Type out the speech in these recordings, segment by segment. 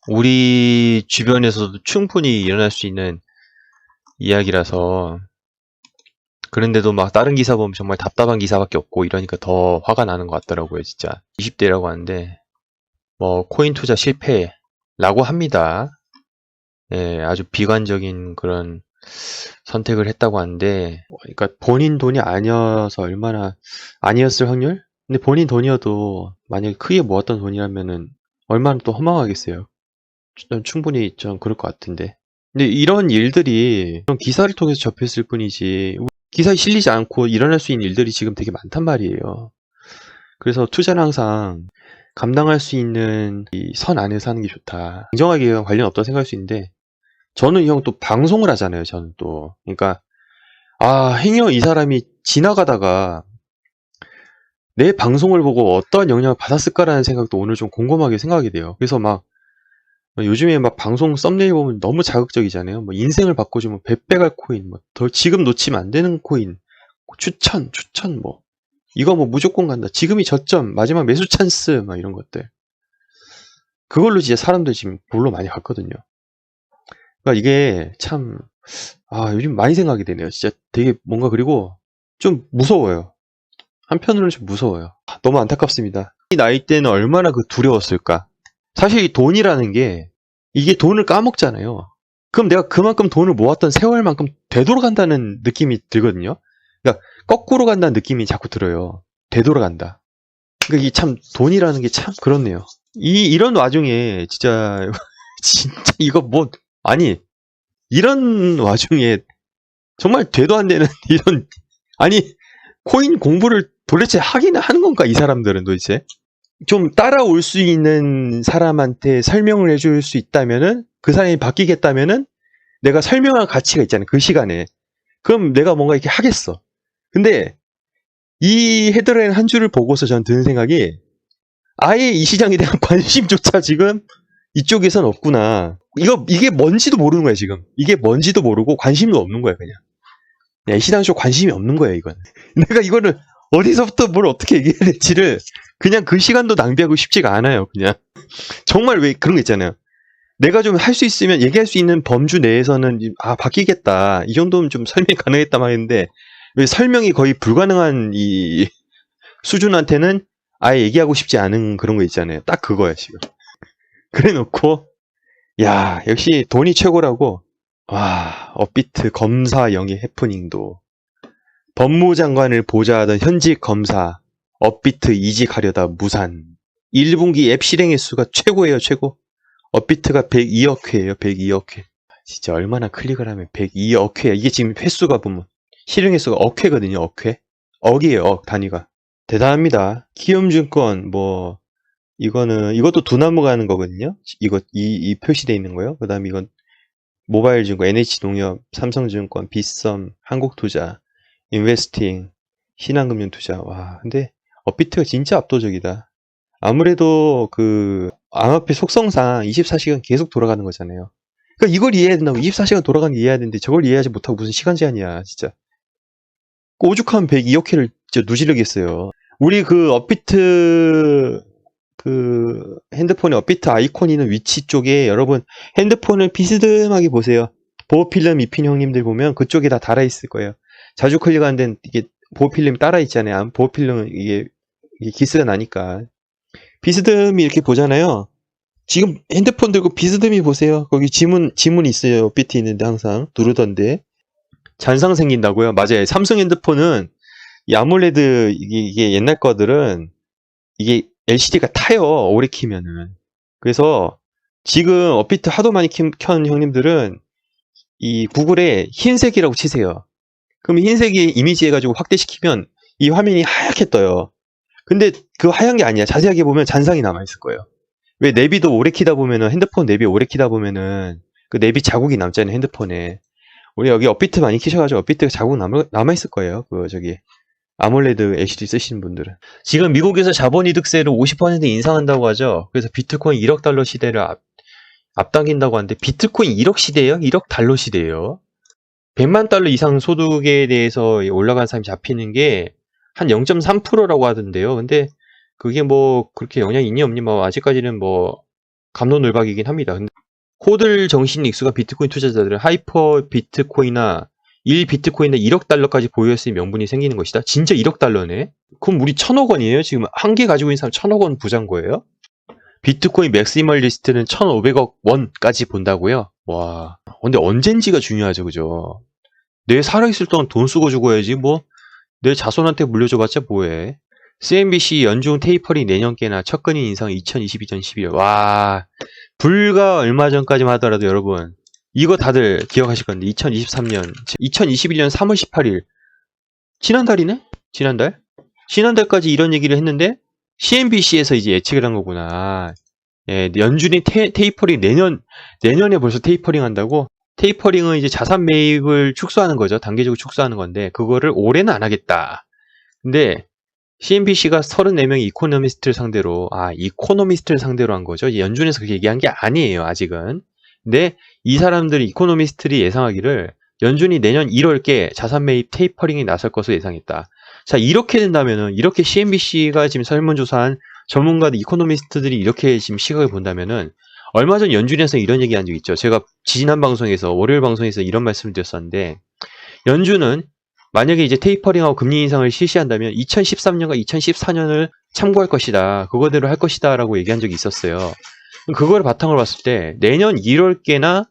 우리 주변에서도 충분히 일어날 수 있는 이야기라서. 그런데도 막 다른 기사 보면 정말 답답한 기사밖에 없고 이러니까 더 화가 나는 것 같더라고요, 진짜. 20대라고 하는데 뭐 코인 투자 실패라고 합니다. 예, 아주 비관적인 그런 선택을 했다고 하는데, 그러니까 본인 돈이 아니어서 얼마나, 아니었을 확률? 근데 본인 돈이어도 만약에 크게 모았던 돈이라면은 얼마나 또 허망하겠어요. 전 충분히 전 그럴 것 같은데. 근데 이런 일들이 그런 기사를 통해서 접했을 뿐이지 기사에 실리지 않고 일어날 수 있는 일들이 지금 되게 많단 말이에요. 그래서 투자는 항상 감당할 수 있는 이 선 안에서 하는 게 좋다. 냉정하게 관련 없다고 생각할 수 있는데, 저는 형 또 방송을 하잖아요, 저는 또. 그러니까, 행여 이 사람이 지나가다가 내 방송을 보고 어떠한 영향을 받았을까라는 생각도 오늘 좀 곰곰하게 생각하게 돼요. 그래서 막, 요즘에 막 방송 썸네일 보면 너무 자극적이잖아요. 뭐 인생을 바꿔주면 100배 갈 코인, 뭐 더 지금 놓치면 안 되는 코인, 추천, 뭐. 이거 뭐 무조건 간다. 지금이 저점, 마지막 매수 찬스, 막 이런 것들. 그걸로 진짜 사람들 지금 볼로 많이 갔거든요. 그러니까 이게 참, 요즘 많이 생각이 되네요. 진짜 되게 뭔가, 그리고 좀 무서워요. 한편으로는 좀 무서워요. 너무 안타깝습니다. 이 나이 때는 얼마나 그 두려웠을까. 사실 이 돈이라는 게, 이게 돈을 까먹잖아요. 그럼 내가 그만큼 돈을 모았던 세월만큼 되돌아간다는 느낌이 들거든요. 그러니까 거꾸로 간다는 느낌이 자꾸 들어요. 되돌아간다. 그러니까 이게 참, 돈이라는 게 참 그렇네요. 이런 와중에 진짜 진짜 이거 뭐, 아니, 이런 와중에 정말 되도 안 되는 이런, 아니, 코인 공부를 도대체 하긴 하는 건가, 이 사람들은 도대체? 좀 따라올 수 있는 사람한테 설명을 해줄 수 있다면은, 그 사람이 바뀌겠다면은 내가 설명할 가치가 있잖아요, 그 시간에. 그럼 내가 뭔가 이렇게 하겠어. 근데 이 헤드라인 한 줄을 보고서 전 드는 생각이, 아예 이 시장에 대한 관심조차 지금 이쪽에선 없구나. 이게 뭔지도 모르는 거야, 지금. 이게 뭔지도 모르고 관심도 없는 거야, 그냥. 이 시장 쪽 관심이 없는 거야, 이건. 내가 이거를 어디서부터 뭘 어떻게 얘기해야 될지를 그냥 그 시간도 낭비하고 싶지가 않아요, 그냥. 정말 왜 그런 거 있잖아요. 내가 좀 할 수 있으면 얘기할 수 있는 범주 내에서는, 바뀌겠다. 이 정도면 좀 설명이 가능했단 말인데, 왜 설명이 거의 불가능한 이 수준한테는 아예 얘기하고 싶지 않은 그런 거 있잖아요. 딱 그거야, 지금. 그래 놓고, 야, 역시 돈이 최고라고. 와, 업비트 검사 영의 해프닝도. 법무장관을 보좌하던 현직 검사, 업비트 이직하려다 무산. 1분기 앱 실행 횟수가 최고예요, 최고. 업비트가 102억 회예요, 102억 회. 진짜 얼마나 클릭을 하면 102억 회. 이게 지금 횟수가 보면 실행 횟수가 억 회거든요, 억 회. 억이에요, 억 단위가. 대단합니다. 키움증권 뭐 이것도 두나무 가는 거거든요. 이 표시되어 있는 거요. 그 다음에 이건 모바일증권, NH농협, 삼성증권, 빗썸, 한국투자, 인베스팅, 신한금융투자. 와, 근데 업비트가 진짜 압도적이다. 아무래도 그 암호화폐 속성상 24시간 계속 돌아가는 거잖아요. 그러니까 이걸 이해해야 된다고. 24시간 돌아가는 게 이해해야 되는데 저걸 이해하지 못하고 무슨 시간 제한이야, 진짜. 오죽하면 102억 회를 진짜 누지르겠어요. 우리 그 업비트 그 핸드폰의 업비트 아이콘 있는 위치 쪽에 여러분 핸드폰을 비스듬하게 보세요. 보호필름 입힌 형님들 보면 그쪽에 다 달아있을 거예요. 자주 클릭하는 데는 이게 보호필름이 따라 있잖아요. 보호필름은 이게 기스가 나니까. 비스듬히 이렇게 보잖아요. 지금 핸드폰 들고 비스듬히 보세요. 거기 지문 있어요. 업비트 있는데 항상 누르던데. 잔상 생긴다고요? 맞아요. 삼성 핸드폰은 이 아몰레드 이게 옛날 거들은 이게 LCD가 타요. 오래 키면은. 그래서 지금 업비트 하도 많이 켠 형님들은 이 구글에 흰색이라고 치세요. 그럼 흰색이 이미지 해가지고 확대시키면 이 화면이 하얗게 떠요. 근데 그 하얀 게 아니야. 자세하게 보면 잔상이 남아있을 거예요. 왜 내비도 오래 키다 보면은, 핸드폰 내비 오래 키다 보면은 그 내비 자국이 남잖아요, 핸드폰에. 우리 여기 업비트 많이 키셔가지고 업비트가 자국 남아있을 거예요. 그 저기 아몰레드 LCD 쓰시는 분들은. 지금 미국에서 자본이득세를 50% 인상한다고 하죠. 그래서 비트코인 1억 달러 시대를 앞당긴다고 하는데, 비트코인 1억 시대예요? 1억 달러 시대예요? 100만 달러 이상 소득에 대해서 올라간 사람이 잡히는 게 한 0.3%라고 하던데요. 근데 그게 뭐 그렇게 영향이 있니 없니 뭐 아직까지는 뭐 갑론을박이긴 합니다. 근데 호들 정신이 익숙한 비트코인 투자자들은 하이퍼 비트코인이나 1비트코인에 1억 달러까지 보유했으니 명분이 생기는 것이다. 진짜 1억 달러네? 그럼 우리 1000억 원이에요? 지금 한 개 가지고 있는 사람 1000억 원 부자인 거예요? 비트코인 맥시멀리스트는 1500억 원까지 본다고요? 와, 근데 언젠지가 중요하죠, 그죠? 내 살아있을 동안 돈 쓰고 죽어야지, 뭐, 내 자손한테 물려줘봤자 뭐해. CNBC 연중 테이퍼링 내년께나 첫근인 인상 2022년 12월. 와, 불과 얼마 전까지만 하더라도 여러분, 이거 다들 기억하실 건데, 2021년 3월 18일. 지난달이네? 지난달? 지난달까지 이런 얘기를 했는데, CNBC에서 이제 예측을 한 거구나. 예, 연준이 테이퍼링 내년에 벌써 테이퍼링 한다고? 테이퍼링은 이제 자산 매입을 축소하는 거죠. 단계적으로 축소하는 건데, 그거를 올해는 안 하겠다. 근데, CNBC가 34명의 이코노미스트를 상대로 한 거죠. 연준에서 그렇게 얘기한 게 아니에요, 아직은. 근데 이 사람들이 이코노미스트들이 예상하기를 연준이 내년 1월께 자산 매입 테이퍼링에 나설 것으로 예상했다. 자, 이렇게 된다면은, 이렇게 CNBC가 지금 설문조사한 전문가들, 이코노미스트들이 이렇게 지금 시각을 본다면은, 얼마 전 연준에서 이런 얘기 한 적 있죠. 제가 지난 방송에서, 월요일 방송에서 이런 말씀을 드렸었는데, 연준은 만약에 이제 테이퍼링하고 금리 인상을 실시한다면 2013년과 2014년을 참고할 것이다. 그거대로 할 것이다. 라고 얘기한 적이 있었어요. 그걸 바탕으로 봤을 때 내년 1월께나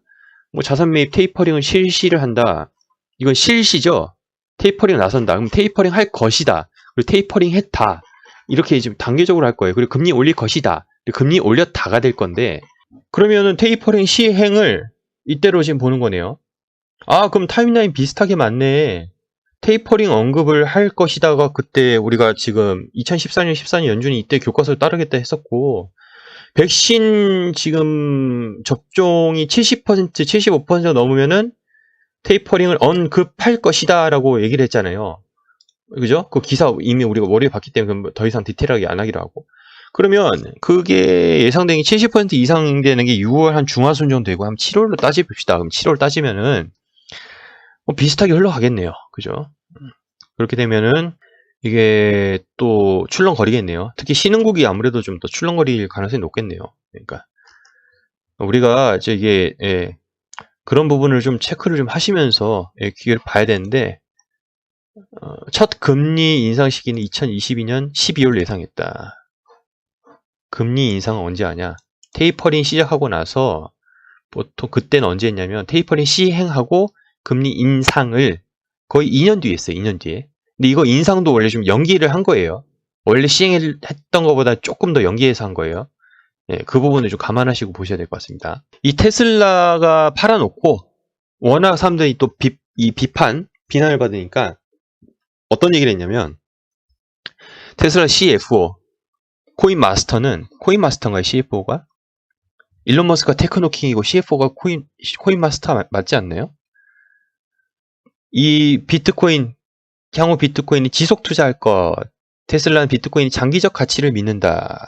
뭐 자산 매입 테이퍼링을 실시를 한다. 이건 실시죠. 테이퍼링 나선다. 그럼 테이퍼링 할 것이다. 그리고 테이퍼링 했다. 이렇게 지금 단계적으로 할 거예요. 그리고 금리 올릴 것이다. 그리고 금리 올렸다가 될 건데, 그러면은 테이퍼링 시행을 이때로 지금 보는 거네요. 아, 그럼 타임라인 비슷하게 맞네. 테이퍼링 언급을 할 것이다가 그때 우리가 지금 2014년, 14년 연준이 이때 교과서를 따르겠다 했었고, 백신 지금 접종이 70%, 75% 넘으면은 테이퍼링을 언급할 것이다 라고 얘기를 했잖아요. 그죠? 그 기사 이미 우리가 월요일에 봤기 때문에 더 이상 디테일하게 안 하기로 하고. 그러면 그게 예상된 게 70% 이상 되는 게 6월 한 중하순 정도 되고, 한 7월로 따져봅시다. 그럼 7월 따지면은 뭐 비슷하게 흘러가겠네요. 그죠? 그렇게 되면은 이게 또 출렁거리겠네요. 특히 신흥국이 아무래도 좀 더 출렁거릴 가능성이 높겠네요. 그러니까 우리가 이게 그런 부분을 좀 체크를 좀 하시면서 기회를 봐야 되는데, 첫 금리 인상 시기는 2022년 12월 예상했다. 금리 인상은 언제 하냐? 테이퍼링 시작하고 나서 보통 그때는 언제 했냐면 테이퍼링 시행하고 금리 인상을 거의 2년 뒤에 했어요. 2년 뒤에. 근데 이거 인상도 원래 좀 연기를 한 거예요. 원래 시행했던 것보다 조금 더 연기해서 한 거예요. 예, 그 부분을 좀 감안하시고 보셔야 될 것 같습니다. 이 테슬라가 팔아놓고 워낙 사람들이 또 비난을 받으니까 어떤 얘기를 했냐면, 테슬라 CFO 코인마스터인가요? CFO가? 일론 머스크가 테크노킹이고 CFO가 코인마스터 맞지 않나요? 이 비트코인, 향후 비트코인이 지속 투자할 것, 테슬라는 비트코인이 장기적 가치를 믿는다.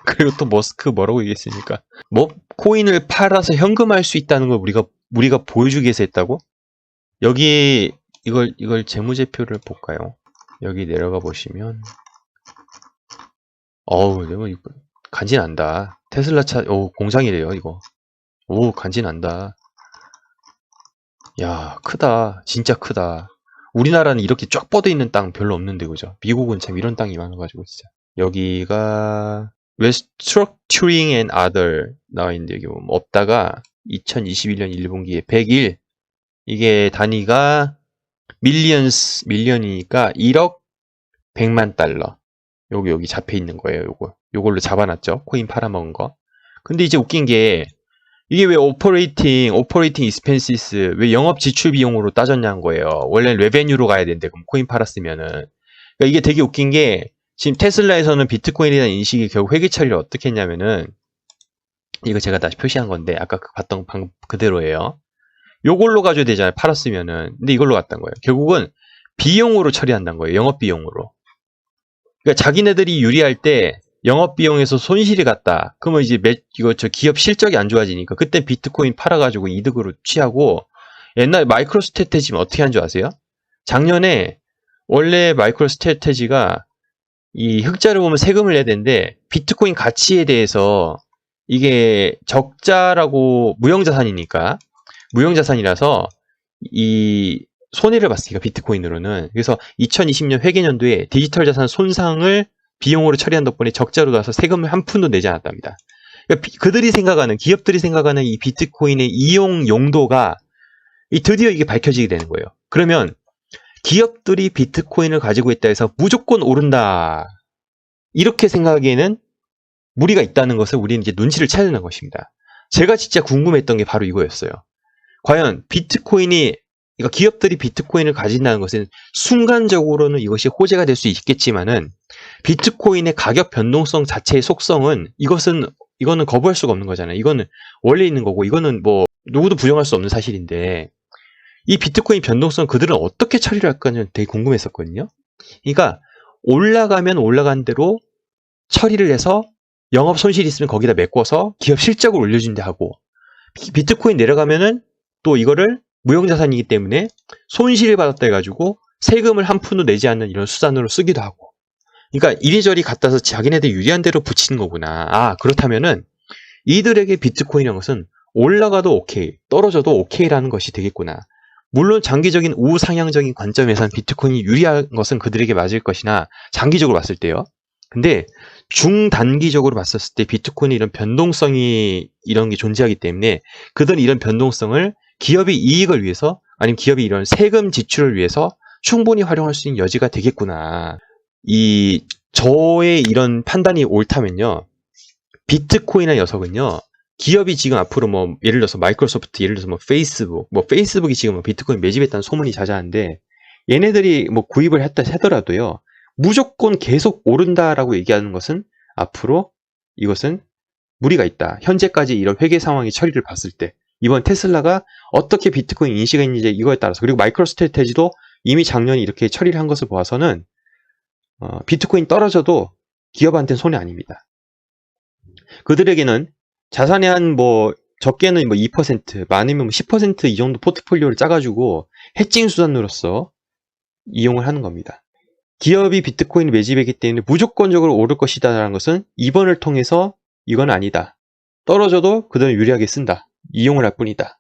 그리고 또 머스크 뭐라고 얘기했습니까? 뭐 코인을 팔아서 현금할 수 있다는 걸 우리가 보여주기 위해서 했다고? 여기 이걸 재무제표를 볼까요? 여기 내려가 보시면, 어우, 간지난다. 테슬라 차, 공장이래요, 이거. 오, 간지난다. 야, 크다. 진짜 크다. 우리나라는 이렇게 쫙 뻗어 있는 땅 별로 없는데, 그죠? 미국은 참 이런 땅이 많아가지고, 진짜. 여기가, Restructuring and Other 나와 있는데, 여기 보면 없다가, 2021년 1분기에 101. 이게 단위가 밀리언이니까 1억 100만 달러. 여기 잡혀 있는 거예요, 요걸로 잡아놨죠. 코인 팔아먹은 거. 근데 이제 웃긴 게, 이게 왜 오퍼레이팅 익스펜시스, 왜 영업 지출 비용으로 따졌냐는 거예요. 원래 레베뉴로 가야 되는데, 그럼 코인 팔았으면은. 그러니까 이게 되게 웃긴 게, 지금 테슬라에서는 비트코인에 대한 인식이 결국 회계 처리를 어떻게 했냐면은, 이거 제가 다시 표시한 건데, 아까 봤던 방금 그대로예요. 요걸로 가져야 되잖아요, 팔았으면은. 근데 이걸로 갔던 거예요. 결국은 비용으로 처리한다는 거예요, 영업 비용으로. 그러니까 자기네들이 유리할 때 영업비용에서 손실이 갔다. 그러면 이제 기업 실적이 안 좋아지니까 그때 비트코인 팔아가지고 이득으로 취하고, 옛날 마이크로스트래테지면 어떻게 한 줄 아세요? 작년에 원래 마이크로스트래테지가 이 흑자를 보면 세금을 내야 되는데 비트코인 가치에 대해서 이게 적자라고 무형자산이라서 이 손해를 봤으니까 비트코인으로는. 그래서 2020년 회계연도에 디지털 자산 손상을 비용으로 처리한 덕분에 적자로 나서 세금을 한 푼도 내지 않았답니다. 그러니까 기업들이 생각하는 이 비트코인의 이용 용도가 드디어 이게 밝혀지게 되는 거예요. 그러면 기업들이 비트코인을 가지고 있다 해서 무조건 오른다, 이렇게 생각하기에는 무리가 있다는 것을 우리는 이제 눈치를 채야 되는 것입니다. 제가 진짜 궁금했던 게 바로 이거였어요. 과연 그러니까 기업들이 비트코인을 가진다는 것은 순간적으로는 이것이 호재가 될 수 있겠지만은 비트코인의 가격 변동성 자체의 속성은 이거는 거부할 수가 없는 거잖아요. 이거는 원래 있는 거고, 이거는 뭐 누구도 부정할 수 없는 사실인데, 이 비트코인 변동성 그들은 어떻게 처리를 할까는 되게 궁금했었거든요. 그러니까 올라가면 올라간 대로 처리를 해서 영업 손실이 있으면 거기다 메꿔서 기업 실적을 올려준다 하고, 비트코인 내려가면은 또 이거를 무형자산이기 때문에 손실을 받았다 해가지고 세금을 한 푼도 내지 않는 이런 수단으로 쓰기도 하고. 그러니까 이리저리 갖다서 자기네들 유리한 대로 붙이는 거구나. 아, 그렇다면은 이들에게 비트코인이라는 것은 올라가도 오케이, 떨어져도 오케이라는 것이 되겠구나. 물론 장기적인 우상향적인 관점에서는 비트코인이 유리한 것은 그들에게 맞을 것이나, 장기적으로 봤을 때요. 근데 중단기적으로 봤었을 때 비트코인이 이런 변동성이 이런 게 존재하기 때문에 그들은 이런 변동성을 기업의 이익을 위해서, 아니면 기업이 이런 세금 지출을 위해서 충분히 활용할 수 있는 여지가 되겠구나. 저의 이런 판단이 옳다면요, 비트코인이라는 녀석은요, 기업이 지금 앞으로 뭐 예를 들어서 마이크로소프트, 예를 들어서 뭐 페이스북이 지금 뭐 비트코인 매집했다는 소문이 자자한데, 얘네들이 뭐 구입을 했다 하더라도요, 무조건 계속 오른다라고 얘기하는 것은 앞으로 이것은 무리가 있다. 현재까지 이런 회계 상황의 처리를 봤을 때, 이번 테슬라가 어떻게 비트코인 인식했는지 이거에 따라서, 그리고 마이크로스트래테지도 이미 작년에 이렇게 처리를 한 것을 보아서는 비트코인 떨어져도 기업한테는 손해 아닙니다. 그들에게는 자산의 한 적게는 2%, 많으면 10% 이 정도 포트폴리오를 짜가지고 해칭 수단으로서 이용을 하는 겁니다. 기업이 비트코인을 매집했기 때문에 무조건적으로 오를 것이다 라는 것은 이번을 통해서 이건 아니다. 떨어져도 그들은 유리하게 쓴다. 이용을 할 뿐이다.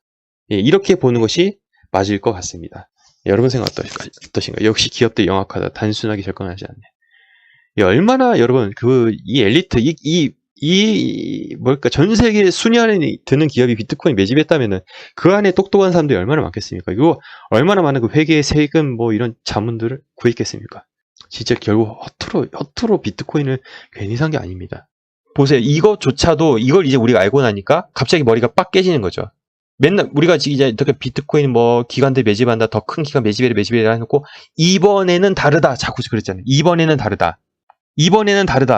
예, 이렇게 보는 것이 맞을 것 같습니다. 여러분 생각 어떠신가요? 역시 기업들이 영악하다. 단순하게 접근하지 않네. 예, 얼마나 여러분 이 엘리트 전 세계 순위 안에 드는 기업이 비트코인 매집했다면은 그 안에 똑똑한 사람들이 얼마나 많겠습니까? 이거 얼마나 많은 그 회계, 세금 이런 자문들을 구했겠습니까? 진짜 결국 허투루 비트코인을 괜히 산 게 아닙니다. 보세요. 이걸 이제 우리가 알고 나니까 갑자기 머리가 빡 깨지는 거죠. 맨날 우리가 이제 이렇게 비트코인 기관들 매집한다, 더 큰 기관 매집해라 해놓고 이번에는 다르다 자꾸 그랬잖아요. 이번에는 다르다.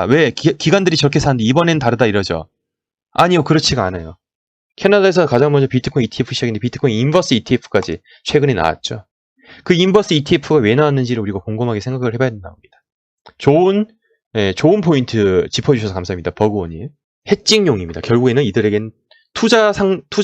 왜? 기관들이 저렇게 사는데 이번에는 다르다 이러죠. 아니요, 그렇지가 않아요. 캐나다에서 가장 먼저 비트코인 ETF 시작했는데 비트코인 인버스 ETF까지 최근에 나왔죠. 그 인버스 ETF가 왜 나왔는지를 우리가 곰곰하게 생각을 해봐야 된다고 합니다. 좋은 포인트 짚어주셔서 감사합니다. 버그원님. 해칭용입니다. 결국에는 이들에겐 투자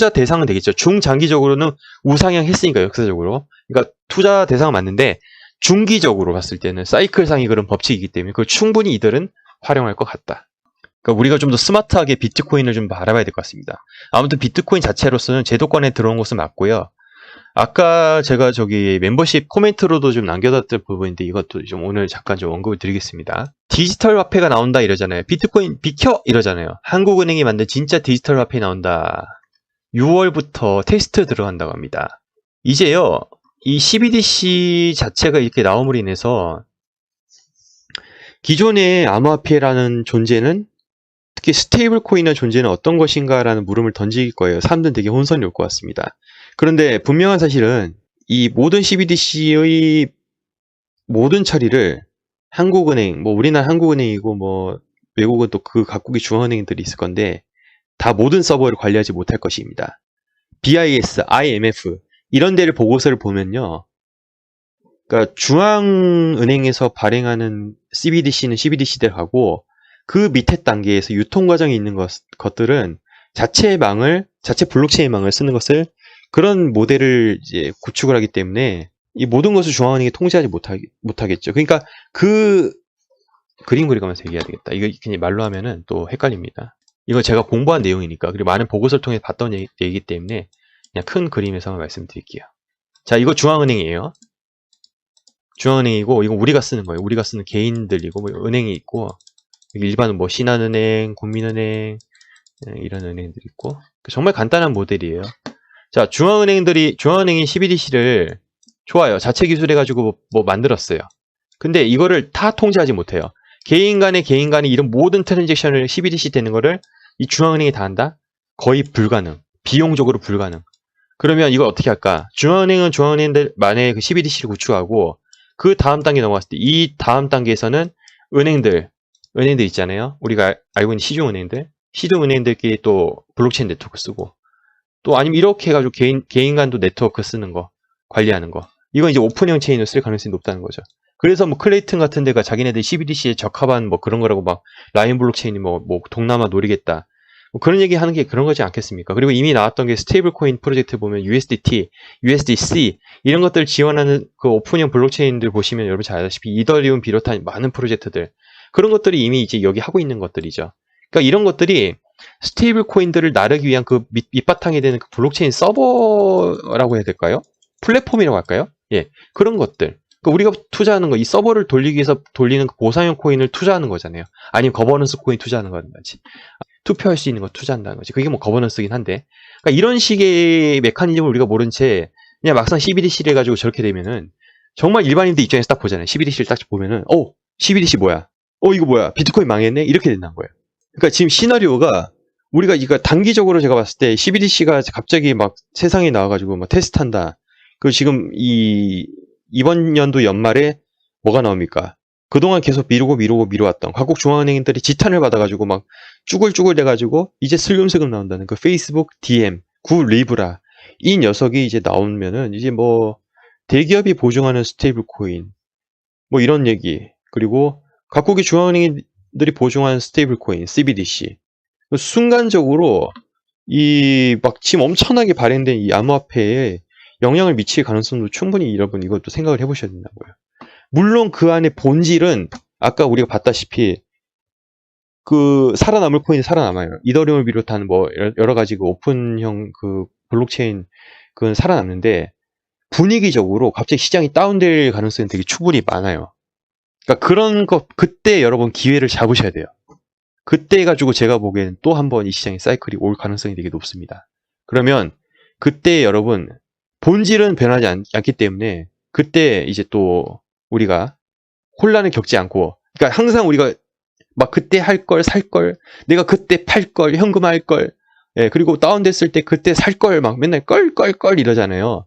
대상은 되겠죠. 중장기적으로는 우상향 했으니까, 역사적으로. 그러니까 투자 대상은 맞는데 중기적으로 봤을 때는 사이클상의 그런 법칙이기 때문에 그걸 충분히 이들은 활용할 것 같다. 그러니까 우리가 좀 더 스마트하게 비트코인을 좀 알아봐야 될 것 같습니다. 아무튼 비트코인 자체로서는 제도권에 들어온 것은 맞고요. 아까 제가 멤버십 코멘트로도 좀 남겨뒀던 부분인데 이것도 좀 오늘 잠깐 좀 언급을 드리겠습니다. 디지털 화폐가 나온다 이러잖아요. 비트코인 비켜 이러잖아요. 한국은행이 만든 진짜 디지털 화폐 나온다. 6월부터 테스트 들어간다고 합니다. 이제요, 이 CBDC 자체가 이렇게 나옴으로 인해서 기존의 암호화폐라는 존재는, 특히 스테이블 코인의 존재는 어떤 것인가라는 물음을 던질 거예요. 사람들은 되게 혼선이 올 것 같습니다. 그런데 분명한 사실은 이 모든 CBDC의 모든 처리를 한국은행, 우리나라 한국은행이고 외국은 또 그 각국의 중앙은행들이 있을 건데 다 모든 서버를 관리하지 못할 것입니다. BIS, IMF 이런 데를 보고서를 보면요, 그러니까 중앙은행에서 발행하는 CBDC는 CBDC대로 하고 그 밑에 단계에서 유통 과정에 있는 것들은 자체 블록체인 망을 쓰는 것을, 그런 모델을 이제 구축을 하기 때문에 이 모든 것을 중앙은행이 통제하지 못하겠죠. 그러니까 그 그림 그리면서 얘기해야 되겠다. 이거 그냥 말로 하면은 또 헷갈립니다. 이거 제가 공부한 내용이니까, 그리고 많은 보고서를 통해 봤던 얘기이기 때문에 그냥 큰 그림에서만 말씀드릴게요. 자, 이거 중앙은행이에요. 중앙은행이고, 이거 우리가 쓰는 거예요. 우리가 쓰는 개인들이고, 뭐 은행이 있고, 일반은 뭐 신한은행, 국민은행, 이런 은행들이 있고, 정말 간단한 모델이에요. 자, 중앙은행이 CBDC를 좋아요. 자체 기술해가지고 뭐 만들었어요. 근데 이거를 다 통제하지 못해요. 개인 간에 이런 모든 트랜잭션을 CBDC 되는 거를 이 중앙은행이 다 한다? 거의 불가능. 비용적으로 불가능. 그러면 이걸 어떻게 할까? 중앙은행들만의 그 CBDC를 구축하고, 그 다음 단계 넘어갔을 때, 이 다음 단계에서는 은행들 있잖아요. 우리가 알고 있는 시중은행들끼리 또 블록체인 네트워크 쓰고, 또 아니면 이렇게 해가지고 개인 간도 네트워크 쓰는 거, 관리하는 거. 이건 이제 오픈형 체인을 쓸 가능성이 높다는 거죠. 그래서 뭐 클레이튼 같은 데가 자기네들 CBDC에 적합한 뭐 그런 거라고 막 라인 블록체인이 뭐 동남아 노리겠다. 뭐 그런 얘기 하는 게 그런 거지 않겠습니까? 그리고 이미 나왔던 게 스테이블 코인 프로젝트 보면 USDT, USDC 이런 것들 지원하는 그 오픈형 블록체인들 보시면 여러분 잘 아시다시피 이더리움 비롯한 많은 프로젝트들 그런 것들이 이미 이제 여기 하고 있는 것들이죠. 그러니까 이런 것들이 스테이블 코인들을 나르기 위한 그 밑바탕이 되는 그 블록체인 서버라고 해야 될까요? 플랫폼이라고 할까요? 예, 그런 것들. 그러니까 우리가 투자하는 거, 이 서버를 돌리기 위해서 돌리는 그 보상형 코인을 투자하는 거잖아요. 아니면 거버넌스 코인 투자하는 거지. 투표할 수 있는 거 투자한다는 거지. 그게 뭐 거버넌스긴 한데. 그러니까 이런 식의 메커니즘을 우리가 모른 채 그냥 막상 CBDC를 해가지고 저렇게 되면은 정말 일반인들 입장에서 딱 보잖아요. CBDC를 딱 보면은 CBDC 뭐야? 이거 뭐야? 비트코인 망했네? 이렇게 된다는 거예요. 그러니까 지금 시나리오가 우리가 이거 단기적으로 제가 봤을 때 CBDC가 갑자기 막 세상에 나와가지고 막 테스트한다. 그 지금 이번 연도 연말에 뭐가 나옵니까? 그동안 계속 미루어왔던 각국 중앙은행들이 지탄을 받아가지고 막 쭈글쭈글 돼가지고 이제 슬금슬금 나온다는 그 페이스북 DM, 구 리브라 이 녀석이 이제 나오면은 이제 뭐 대기업이 보증하는 스테이블 코인 뭐 이런 얘기 그리고 각국의 중앙은행들이 보증하는 스테이블 코인 CBDC 순간적으로 이 막 지금 엄청나게 발행된 이 암호화폐에 영향을 미칠 가능성도 충분히 여러분 이것도 생각을 해보셔야 된다고요. 물론 그 안에 본질은 아까 우리가 봤다시피 그 살아남을 코인이 살아남아요. 이더리움을 비롯한 뭐 여러 가지 그 오픈형 그 블록체인 그건 살아남는데 분위기적으로 갑자기 시장이 다운될 가능성이 되게 충분히 많아요. 그러니까 그런 거 그때 여러분 기회를 잡으셔야 돼요. 그때 가지고 제가 보기에는 또 한 번 이 시장의 사이클이 올 가능성이 되게 높습니다. 그러면 그때 여러분 본질은 변하지 않기 때문에 그때 이제 또 우리가 혼란을 겪지 않고 그러니까 항상 우리가 막 그때 할 걸 살 걸 내가 그때 팔 걸 현금화할 걸 예, 그리고 다운됐을 때 그때 살 걸 막 맨날 걸 이러잖아요.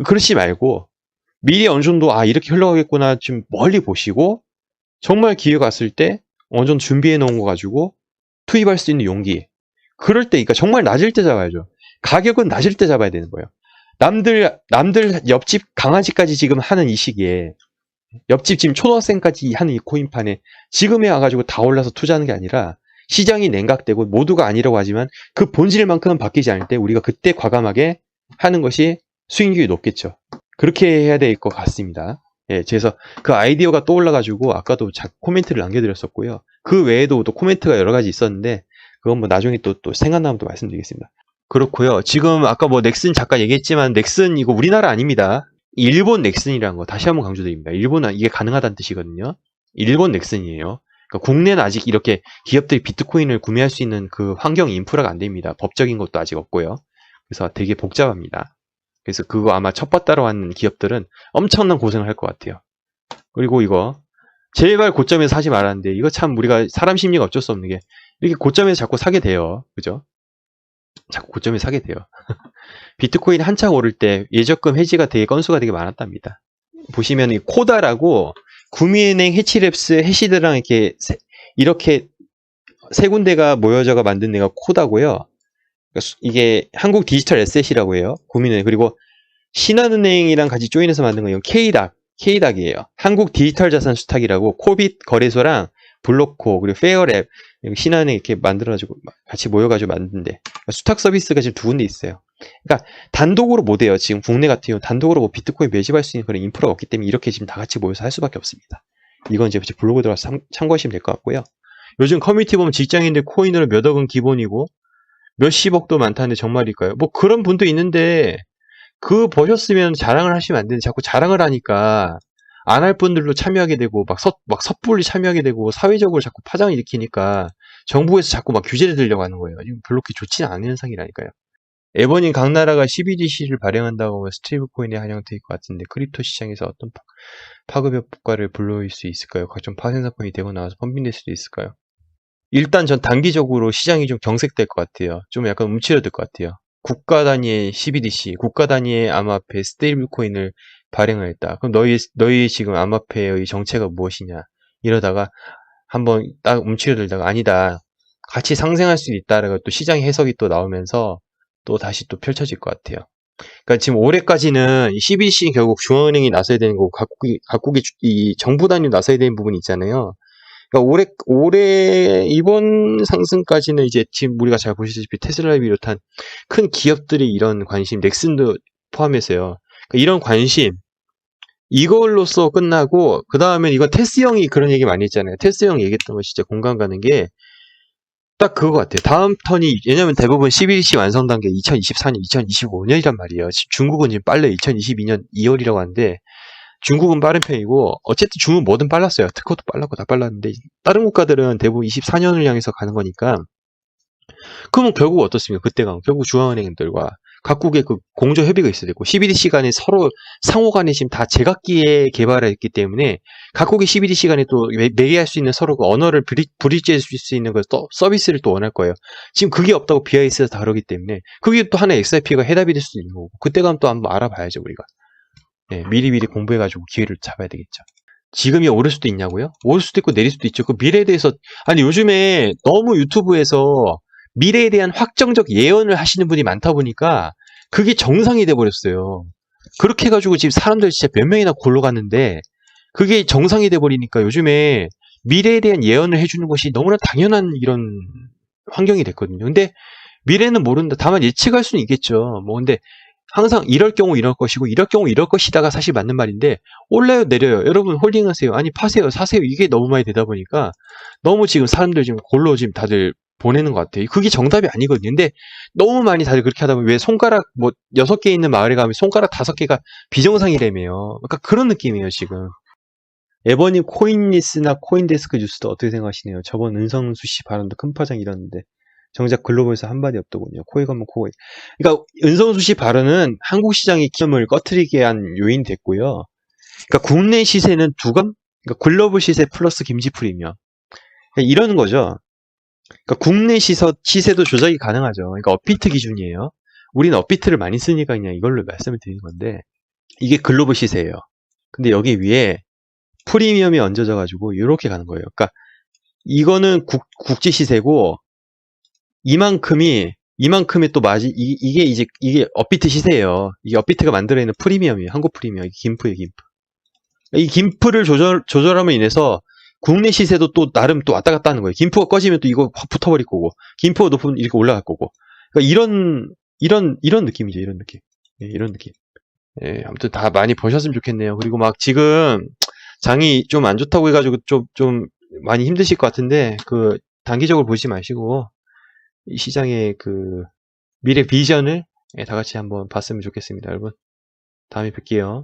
그러지 말고 미리 어느 정도 이렇게 흘러가겠구나 좀 멀리 보시고 정말 기회가 왔을 때 어느 정도 준비해 놓은 거 가지고 투입할 수 있는 용기 그럴 때 그러니까 정말 낮을 때 잡아야죠. 가격은 낮을 때 잡아야 되는 거예요. 남들 옆집 강아지까지 지금 하는 이 시기에 옆집 지금 초등학생까지 하는 이 코인판에 지금에 와가지고 다 올라서 투자하는 게 아니라 시장이 냉각되고 모두가 아니라고 하지만 그 본질만큼은 바뀌지 않을 때 우리가 그때 과감하게 하는 것이 수익률이 높겠죠. 그렇게 해야 될 것 같습니다. 예, 그래서 그 아이디어가 떠올라가지고 아까도 코멘트를 남겨드렸었고요. 그 외에도 또 코멘트가 여러 가지 있었는데 그건 뭐 나중에 또 생각나면 또 말씀드리겠습니다. 그렇고요. 지금 아까 뭐 넥슨 잠깐 얘기했지만 넥슨 이거 우리나라 아닙니다. 일본 넥슨이라는 거 다시 한번 강조드립니다. 일본은 이게 가능하다는 뜻이거든요. 일본 넥슨이에요. 그러니까 국내는 아직 이렇게 기업들이 비트코인을 구매할 수 있는 그 환경 인프라가 안 됩니다. 법적인 것도 아직 없고요. 그래서 되게 복잡합니다. 그래서 그거 아마 첫 따라 하는 기업들은 엄청난 고생을 할 것 같아요. 그리고 이거 제발 고점에서 사지 말았는데 이거 참 우리가 사람 심리가 어쩔 수 없는 게 이렇게 고점에서 자꾸 사게 돼요. 그죠? 자꾸 고점에 사게 돼요. 비트코인 한창 오를 때 예적금 해지가 되게 건수가 되게 많았답니다. 보시면 이 코다라고 구미은행 해치랩스 해시드랑 이렇게 세 군데가 모여져가 만든 데가 코다고요. 이게 한국 디지털 에셋이라고 해요. 구미은행 그리고 신한은행이랑 같이 조인해서 만든 거 이건 K닥이에요. 한국 디지털 자산 수탁이라고 코빗 거래소랑 블록코 그리고 페어랩 신한은행 이렇게 만들어가지고 같이 모여가지고 만든데 수탁 서비스가 지금 두 군데 있어요. 그러니까 단독으로 못 해요. 지금 국내 같은 경우 단독으로 뭐 비트코인 매집할 수 있는 그런 인프라가 없기 때문에 이렇게 지금 다 같이 모여서 할 수밖에 없습니다. 이건 이제 블로그 들어가서 참고하시면 될 것 같고요. 요즘 커뮤니티 보면 직장인들 코인으로 몇 억은 기본이고 몇십억도 많다는데 정말일까요? 뭐 그런 분도 있는데 그거 보셨으면 자랑을 하시면 안 되는데 자꾸 자랑을 하니까 안 할 분들도 참여하게 되고 막 섣불리 참여하게 되고 사회적으로 자꾸 파장을 일으키니까 정부에서 자꾸 막 규제를 들려고 하는 거예요. 이건 별로 그렇게 좋지는 않은 현상이라니까요. 에버님 각 나라가 CBDC를 발행한다고 하면 스테이블 코인에 한정될 것 같은데 크립토 시장에서 어떤 파급 효과를 불러올 수 있을까요? 각종 파생 사건이 되고 나와서 펌핑될 수도 있을까요? 일단 전 단기적으로 시장이 좀 경색될 것 같아요. 좀 약간 움츠러들 것 같아요. 국가 단위의 CBDC, 국가 단위의 암호화폐 스테이블 코인을 발행을 했다. 그럼 너희 지금 암호화폐의 정체가 무엇이냐? 이러다가 한번 딱 움츠러들다가 아니다. 같이 상생할 수 있다라고 또 시장 해석이 또 나오면서 또 다시 또 펼쳐질 것 같아요. 그러니까 지금 올해까지는 CBDC 결국 중앙은행이 나서야 되는 거고 각국이 이 정부 단위로 나서야 되는 부분이 있잖아요. 그러니까 올해 이번 상승까지는 이제 지금 우리가 잘 보시다시피 테슬라를 비롯한 큰 기업들이 이런 관심, 넥슨도 포함해서요. 그러니까 이런 관심 이걸로써 끝나고 그 다음에 이건 테스 형이 그런 얘기 많이 했잖아요. 테스 형 얘기했던 거 진짜 공감 가는 게 딱 그거 같아요. 다음 턴이 왜냐면 대부분 CBDC 완성 단계 2024년, 2025년이란 말이에요. 중국은 지금 빨래 2022년 2월이라고 하는데 중국은 빠른 편이고 어쨌든 중국은 뭐든 빨랐어요. 특허도 빨랐고 다 빨랐는데 다른 국가들은 대부분 24년을 향해서 가는 거니까 그러면 결국 어떻습니까? 그때가 결국 중앙은행들과 각국의 그 공조 협의가 있어야 되고 CBDC 간에 서로 상호 간에 지금 다 제각기에 개발을 했기 때문에 각국의 CBDC 간에 또 매개할 수 있는 서로 그 언어를 브릿지할 수 있는 그 서비스를 또 원할 거예요. 지금 그게 없다고 BIS에서 다루기 때문에 그게 또 하나의 XRP가 해답이 될 수 있는 거고 그때 가면 또 한번 알아봐야죠 우리가. 네, 미리미리 공부해가지고 기회를 잡아야 되겠죠. 지금이 오를 수도 있냐고요? 오를 수도 있고 내릴 수도 있죠. 그 미래에 대해서 아니 요즘에 너무 유튜브에서 미래에 대한 확정적 예언을 하시는 분이 많다 보니까 그게 정상이 돼 버렸어요. 그렇게 해가지고 지금 사람들 진짜 몇 명이나 골로 갔는데 그게 정상이 돼 버리니까 요즘에 미래에 대한 예언을 해주는 것이 너무나 당연한 이런 환경이 됐거든요. 근데 미래는 모른다. 다만 예측할 수는 있겠죠. 뭐 근데 항상 이럴 경우 이럴 것이고 이럴 경우 이럴 것이다가 사실 맞는 말인데 올라요 내려요. 여러분 홀딩하세요. 아니 파세요. 사세요. 이게 너무 많이 되다 보니까 너무 지금 사람들 지금 골로 지금 다들 보내는 것 같아요. 그게 정답이 아니거든요. 근데 너무 많이 다들 그렇게 하다 보면 왜 손가락 뭐 6개 있는 마을에 가면 손가락 5개가 비정상이라며요. 그러니까 그런 느낌이에요 지금. 에버님 코인리스나 코인데스크 뉴스도 어떻게 생각하시네요? 저번 은성수 씨 발언도 큰 파장 일었는데 정작 글로벌에서 한마디 없더군요. 코이 가면 코이. 그러니까 은성수 씨 발언은 한국 시장의 기염을 꺼트리게 한 요인이 됐고요. 그러니까 국내 시세는 두감, 그러니까 글로벌 시세 플러스 김지풀이며 그러니까 이러는 거죠. 그러니까 국내 시세도 조작이 가능하죠. 그러니까 업비트 기준이에요. 우리는 업비트를 많이 쓰니까 그냥 이걸로 말씀을 드리는 건데 이게 글로벌 시세예요. 근데 여기 위에 프리미엄이 얹어져 가지고 이렇게 가는 거예요. 그러니까 이거는 국제 시세고 이만큼의 또 이게 업비트 시세예요. 이게 업비트가 만들어내는 프리미엄이에요. 한국 프리미엄. 이게 김프예요, 김프. 이 김프를 조절함으로 인해서 국내 시세도 또 나름 또 왔다 갔다 하는 거예요. 김프가 꺼지면 또 이거 확 붙어버릴 거고, 김프가 높으면 이렇게 올라갈 거고. 그러니까 이런 느낌이죠, 이런 느낌. 예, 이런 느낌. 예, 아무튼 다 많이 보셨으면 좋겠네요. 그리고 막 지금 장이 좀 안 좋다고 해가지고 좀 많이 힘드실 것 같은데, 단기적으로 보지 마시고, 이 시장의 미래 비전을 다 같이 한번 봤으면 좋겠습니다, 여러분. 다음에 뵐게요.